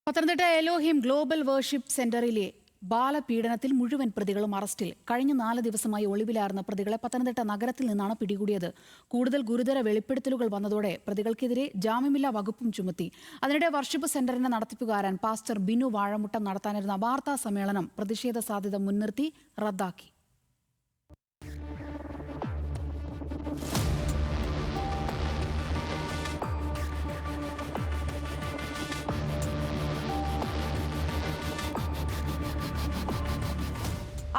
Pathanamthitta Elohim global worship സെന്ററിലെ ബാലപീഡനത്തിൽ മുഴുവൻ പ്രതികളും അറസ്റ്റിൽ. കഴിഞ്ഞ 4 ദിവസമായി ഒളിവിലായിരുന്ന പ്രതികളെ പത്തനംതിട്ട നഗരത്തിൽ നിന്നാണ് പിടികൂടിയത്. കൂടുതൽ ഗുരുതര വെളിപ്പെടുത്തലുകൾ വന്നതോടെ പ്രതികൾക്കെതിരെ ജാമ്യമില്ലാ വകുപ്പും ചുമത്തി. അതിനിടെ വർഷിപ്പ് സെന്ററിന്റെ നടത്തിപ്പുകാരൻ പാസ്റ്റർ ബിനു വാഴമുട്ടം നടത്താനിരുന്ന വാർത്താ സമ്മേളനം പ്രതിഷേധ സാധ്യത മുൻനിർത്തി റദ്ദാക്കി.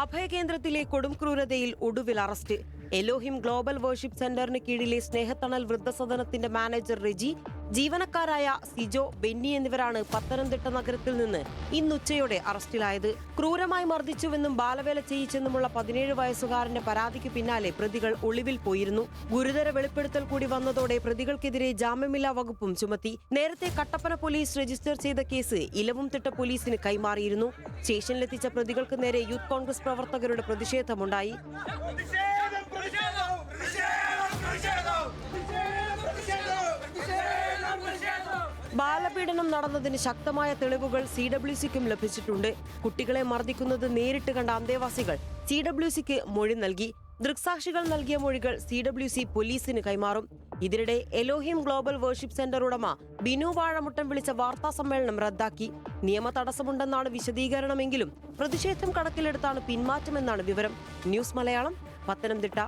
അഭയകേന്ദ്രത്തിലെ കൊടുംക്രൂരതയിൽ ഒടുവിൽ അറസ്റ്റ്. എലോഹിം ഗ്ലോബൽ വർഷിപ്പ് സെന്ററിന് കീഴിലെ സ്നേഹത്തണൽ വൃദ്ധസദനത്തിന്റെ മാനേജർ റെജി, ജീവനക്കാരായ സിജോ, ബെന്നി എന്നിവരാണ് പത്തനംതിട്ട നഗരത്തിൽ നിന്ന് ഇന്നുച്ചയോടെ അറസ്റ്റിലായത്. ക്രൂരമായി മർദ്ദിച്ചുവെന്നും ബാലവേല ചെയ്യിച്ചെന്നുമുള്ള 17 വയസ്സുകാരന്റെ പരാതിക്ക് പിന്നാലെ പ്രതികൾ ഒളിവിൽ പോയിരുന്നു. ഗുരുതര വെളിപ്പെടുത്തൽ കൂടി വന്നതോടെ പ്രതികൾക്കെതിരെ ജാമ്യമില്ലാ വകുപ്പും ചുമത്തി. നേരത്തെ കട്ടപ്പന പോലീസ് രജിസ്റ്റർ ചെയ്ത കേസ് ഇലവുംതിട്ട പോലീസിന് കൈമാറിയിരുന്നു. സ്റ്റേഷനിലെത്തിച്ച പ്രതികൾക്ക് നേരെ യൂത്ത് കോൺഗ്രസ് പ്രവർത്തകരുടെ പ്രതിഷേധമുണ്ടായി. ബാലപീഡനം നടന്നതിന് ശക്തമായ തെളിവുകൾ CWCക്കും ലഭിച്ചിട്ടുണ്ട്. കുട്ടികളെ മർദ്ദിക്കുന്നത് നേരിട്ട് കണ്ട അന്തേവാസികൾ CWCക്ക് മൊഴി നൽകി. ദൃക്സാക്ഷികൾ നൽകിയ മൊഴികൾ CWC പോലീസിന് കൈമാറും. ഇതിനിടെ എലോഹിം ഗ്ലോബൽ വർഷിപ്പ് സെന്റർ ഉടമ ബിനു വാഴമുട്ടം വിളിച്ച വാർത്താ സമ്മേളനം റദ്ദാക്കി. നിയമ തടസ്സമുണ്ടെന്നാണ് വിശദീകരണമെങ്കിലും പ്രതിഷേധം കണക്കിലെടുത്താണ് പിന്മാറ്റമെന്നാണ് വിവരം. ന്യൂസ് മലയാളം, പത്തനംതിട്ട.